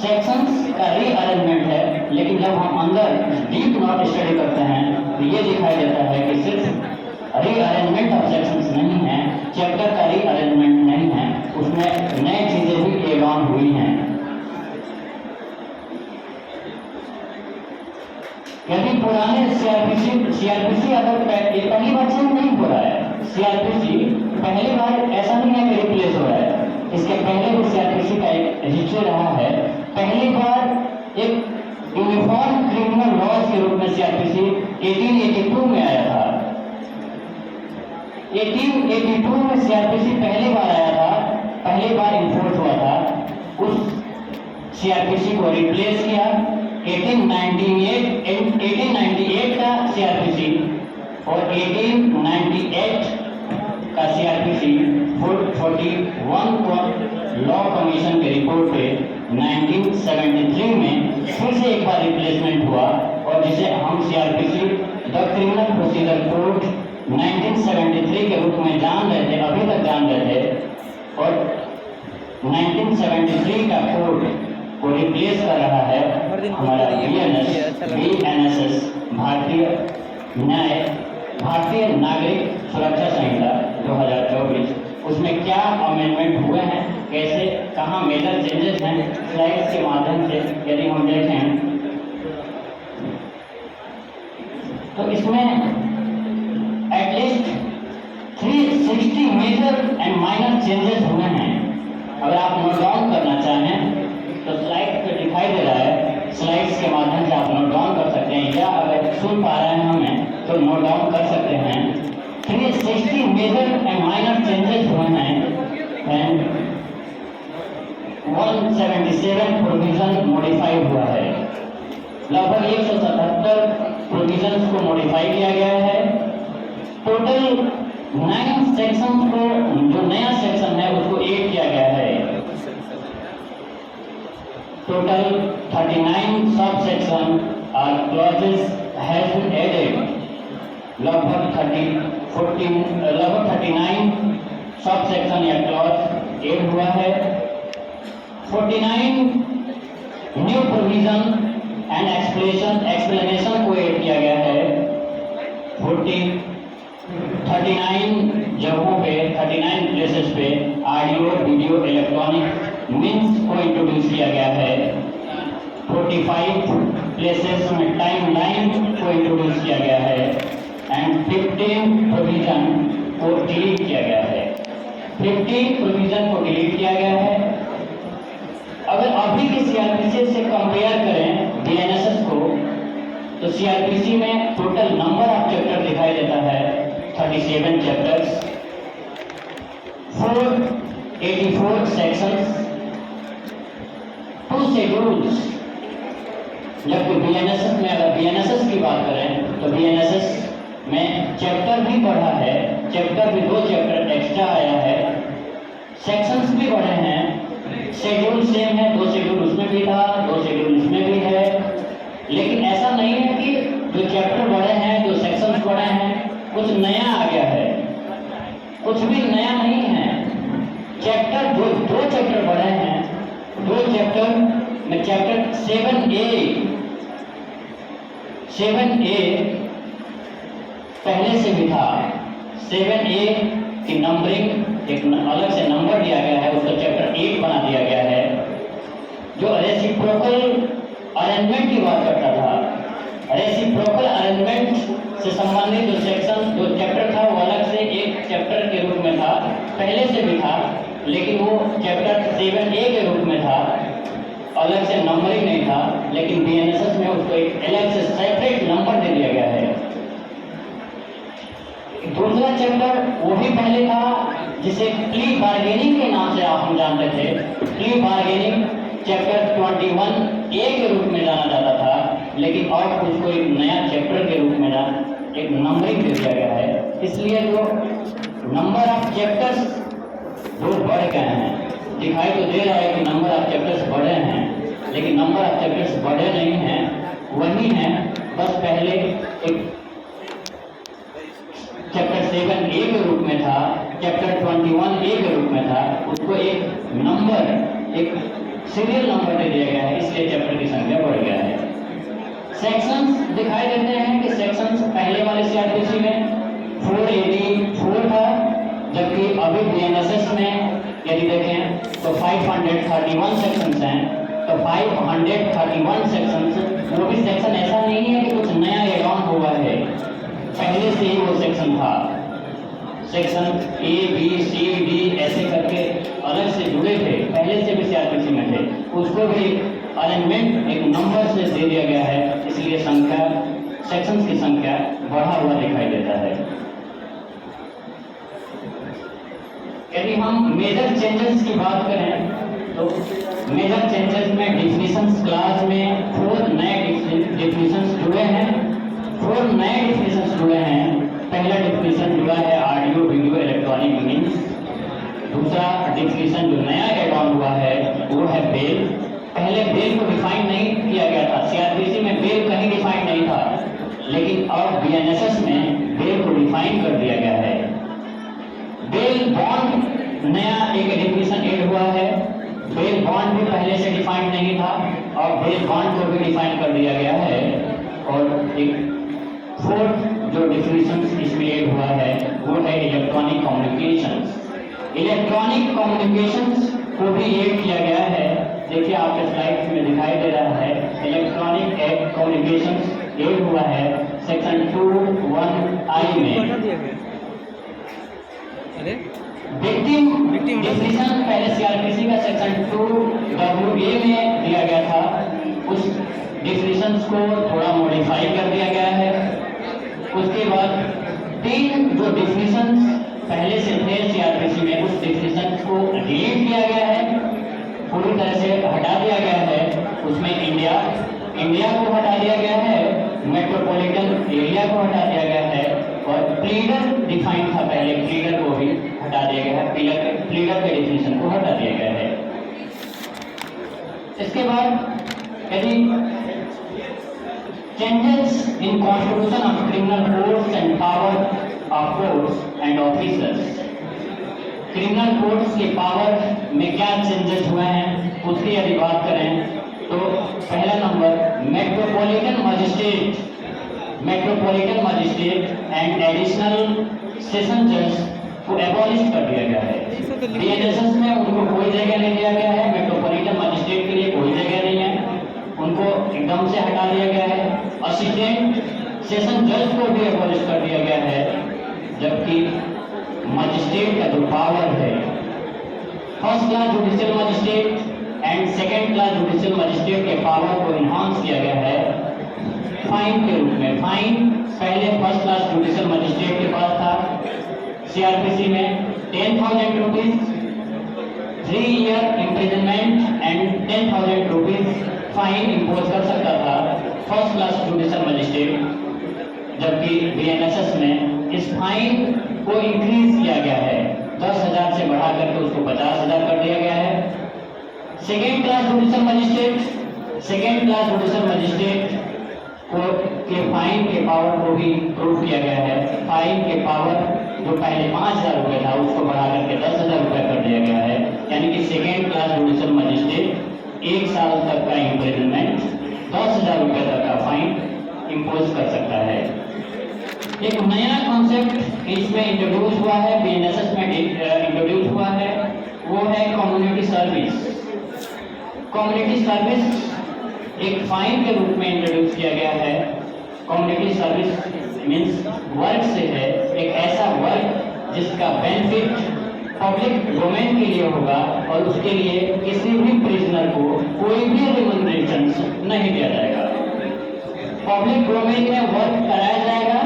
Sections का rearrangement है, लेकिन जब हम अंदर डीप नॉट स्टडी करते हैं तो ये दिखाई देता है कि सिर्फ रीअरेंजमेंट ऑफ सेक्शंस नहीं है, चैप्टर का रीअरेंजमेंट नहीं है, उसमें नई चीजें भी एड ऑन हुई हैं। यदि पुराने सीआरपीसी अगर पहली बार चेंज नहीं हो रहा है, सीआरपीसी पहली बार ऐसा नहीं है कि रिप्लेस हो रहा है, इसके पहले भी सीआरपीसी का एक हिस्ट्री रहा है। पहली बार एक यूनिफॉर्म क्रिमिनल लॉज के रूप में सीआरपीसी 1882 में आया था। 1882 में सीआरपीसी पहली बार आया था, पहली बार इन्फोर्स हुआ था। उस सीआरपीसी को रिप्लेस किया 1898 का सीआरपीसी और 1898 का सीआरपीसी 41 को लॉ कमीशन के रिपोर्ट पे 1973 में फिर से एक बार रिप्लेसमेंट हुआ, और जिसे हम CrPC the criminal procedure code 1973 के रूप में जान रहे थे, अभी तक जान रहे थे, और 1973 का कोड को रिप्लेस कर रहा है हमारा बीएनएसएस, भारतीय नागरिक सुरक्षा संहिता 2024। उसमें क्या अमेंडमेंट हुए हैं, कैसे, कहाँ मेजर चेंजेस हैं, स्लाइड्स के माध्यम से यदि हम देखें तो इसमें at least 360 major and minor changes हुए हैं। अगर आप नोट डाउन करना चाहें तो स्लाइड पे दिखाई दे रहा है, स्लाइड्स के माध्यम से आप नोट डाउन कर सकते हैं, या अगर सुन पा रहे हैं हमें तो नोट डाउन कर सकते हैं। 360 मेजर एंड माइनर चेंजेस हुए हैं एंड 177 प्रोविजन मॉडिफाई हुआ है। लगभग 177 प्रोविजंस को मॉडिफाई किया गया है। टोटल 9 सेक्शन को, जो नया सेक्शन है उसको ऐड किया गया है। टोटल 39 सब सेक्शन और क्लॉजेस हैज बीन एडेड। लगभग 39 सब सेक्शन या क्लॉज ऐड हुआ है। 49 न्यू प्रोविजन एंड एक्सप्लेनेशन को ऐड किया गया है। 39 जगहों पे, 39 प्लेसेस पे ऑडियो, वीडियो, इलेक्ट्रॉनिक मीन्स को इंट्रोड्यूस किया गया है। 45 प्लेसेस में टाइम लाइन को इंट्रोड्यूस किया गया है एंड 15 प्रोविजन को डिलीट किया गया है। 15 प्रोविजन को डिलीट किया गया है। अगर अभी के सीआरपीसी से कंपेयर करें बीएनएसएस को, तो सीआरपीसी में टोटल नंबर ऑफ चैप्टर दिखाई देता है 37 चैप्टर्स, 484 सेक्शंस, 2 शेड्यूल्स। जबकि बीएनएसएस में, अगर बीएनएसएस की बात करें तो बीएनएसएस में चैप्टर भी बढ़ा है, चैप्टर भी 2 चैप्टर एक्स्ट्रा आया है, सेक्शंस भी बढ़े हैं, शेड्यूल सेम है, 2 शेड्यूल उसमें भी था, 2 शेड्यूल इसमें भी है। लेकिन ऐसा नहीं है कि जो चैप्टर बढ़े हैं, जो सेक्शंस बढ़े हैं, कुछ नया आ गया है, कुछ भी नया नहीं है। चैप्टर जो 2 चैप्टर बढ़े हैं, 2 चैप्टर में चैप्टर 7A पहले से भी था। 7A की नंबरिंग एक अलग से नंबर दिया गया है, उसको चैप्टर 8 बना दिया गया है, जो रेसिप्रोकल अरेंजमेंट की बात करता था। रेसिप्रोकल अरेंजमेंट से संबंधित जो सेक्शन, जो चैप्टर था, वो अलग से एक चैप्टर के रूप में था, पहले से भी था, लेकिन वो चैप्टर 7A के रूप में था, अलग से नंबरिंग नहीं था। लेकिन बीएनएसएस में उसको एक अलग से सेपरेट नंबर दे दिया गया है। दूसरा चैप्टर वो भी पहले था, जिसे प्ली बार्गेनिंग के नाम से हम जानते थे। प्ली बार्गेनिंग चैप्टर 21A के रूप में जाना जाता था, लेकिन अब उसको एक नया चैप्टर के रूप में एक नंबरिंग दे दिया गया है। इसलिए जो नंबर ऑफ चैप्टर्स वो बढ़ गए हैं, दिखाई तो दे रहा है कि नंबर ऑफ चैप्टर्स बढ़े हैं, लेकिन नंबर ऑफ चैप्टर्स बढ़े नहीं हैं, वही हैं। बस पहले एक चैप्टर 7A के रूप में था, चैप्टर 21A के रूप में था, उसको एक नंबर, एक सीरियल नंबर दे दिया गया है, इसलिए चैप्टर की संख्या बढ़ गया है। सेक्शंस दिखाई देते हैं कि सेक्शंस पहले वाले सीआरपीसी में 484 था, जबकि अभी बीएनएसएस में यदि देखें तो 531 सेक्शंस हैं। तो 531 सेक्शंस, वो भी सेक्शन ऐसा नहीं है कि कुछ नया एड ऑन हुआ है, पहले से ही वो सेक्शन था। Section A B C D ऐसे करके अलग से जुड़े थे, पहले से भी सीआरपीसी में थे, उसको भी अरेंजमेंट एक नंबर से दे दिया गया है, इसलिए संख्या सेक्शंस की संख्या बढ़ा हुआ दिखाई देता है। यदि हम मेजर चेंजेस की बात करें तो मेजर चेंजेस में डिफिनीशंस क्लास में 4 नए डिफिनीशंस जुड़े हैं। 4 नए डिफिनीशंस जुड़े हैं। पहला डिफिनीशन जुड़ा है ऑडियो वीडियो इलेक्ट्रॉनिक मीन्स। दूसरा डिफिनीशन जो नया एड ऑन हुआ है वो है बेल। पहले बेल को डिफाइन नहीं किया गया था, सीआरपीसी में बेल कहीं डिफाइन नहीं था, लेकिन अब बीएनएसएस में बेल को डिफाइन कर दिया गया है। बेल बॉन्ड नया एक डिफिनीशन ऐड हुआ है। बेल बॉन्ड भी पहले से डिफाइन नहीं था और बेल बॉन्ड को भी डिफाइन कर दिया गया है। और एक 4th जो डिफिनीशन इसमें ऐड हुआ है वो है इलेक्ट्रॉनिक कम्युनिकेशंस। इलेक्ट्रॉनिक कम्युनिकेशंस को भी ऐड किया गया है। देखिए आपके स्लाइड्स में दिखाई दे रहा है इलेक्ट्रॉनिक कम्युनिकेशंस ऐड हुआ है सेक्शन 2(1)(i) में। विक्टिम डिफिनीशन पहले सीआरपीसी का सेक्शन 2(WA) में दिया गया था, उस डिफिनीशंस को थोड़ा मॉडिफाई कर दिया गया है। उसके बाद 3 जो डिफिनीशंस पहले से थे सीआरपीसी में, उस डिफिनीशंस को डिलीट किया गया है, पूरी तरह से हटा दिया गया है। उसमें इंडिया को हटा दिया गया है, मेट्रोपॉलिटन एरिया को हटा दिया गया है और प्लीडर डिफाइन था पहले, प्लीडर को भी हटा दिया गया है, प्लीडर के डिफिनीशन को हटा दिया गया है। इसके बाद यदि changes in constitution of criminal codes and power of courts and officers. Criminal codes के पावर में क्या चेंजेस हुए हैं उसकी यदि बात करें तो पहला number metropolitan magistrate and additional session जज को एबॉलिश कर दिया गया है। बीएनएसएस में उनको कोई जगह नहीं दिया गया है, मेट्रोपॉलिटन मजिस्ट्रेट के लिए कोई जगह नहीं है, उनको एकदम से हटा दिया गया है। असिस्टेंट सेशन जज को भी एबॉलिश कर दिया गया है, जबकि मजिस्ट्रेट का जो पावर है, first class judicial magistrate and second class judicial magistrate के पावर को इन्हांस किया गया है फाइन के रूप में। फाइन पहले फर्स्ट क्लास जुडिशियल मजिस्ट्रेट के पास था, सीआरपीसी में 10,000 rupees, 3 year imprisonment and 10,000 rupees fine impose कर सकता था फर्स्ट क्लास जुडिशियल मजिस्ट्रेट, जबकि बीएनएसएस में इस फाइन को इंक्रीज किया गया है, 10,000 से बढ़ा करके उसको 50,000 कर दिया गया है। सेकेंड क्लास जुडिशियल मजिस्ट्रेट को के फाइन के पावर को भी प्रूव किया गया है। फाइन के पावर जो पहले 5,000 रुपये था उसको बढ़ा करके 10,000 रुपये कर दिया गया है, यानी कि सेकेंड क्लास जुडिशियल मजिस्ट्रेट 1 साल तक का इम्प्रिजनमेंट, 10,000 रुपये तक का फाइन इम्पोज कर सकता है। एक नया कॉन्सेप्ट इसमें इंट्रोड्यूस हुआ है, बीएनएसएस में इंट्रोड्यूस हुआ है, वो है कम्युनिटी सर्विस। कम्युनिटी सर्विस एक फाइन के रूप में इंट्रोड्यूस किया गया है। कम्युनिटी सर्विस मीन्स वर्क से है, एक ऐसा वर्क जिसका बेनिफिट पब्लिक डोमेन के लिए होगा और उसके लिए किसी भी प्रिजनर को कोई भी रिमनरेशन नहीं दिया जाएगा। पब्लिक डोमेन में वर्क कराया जाएगा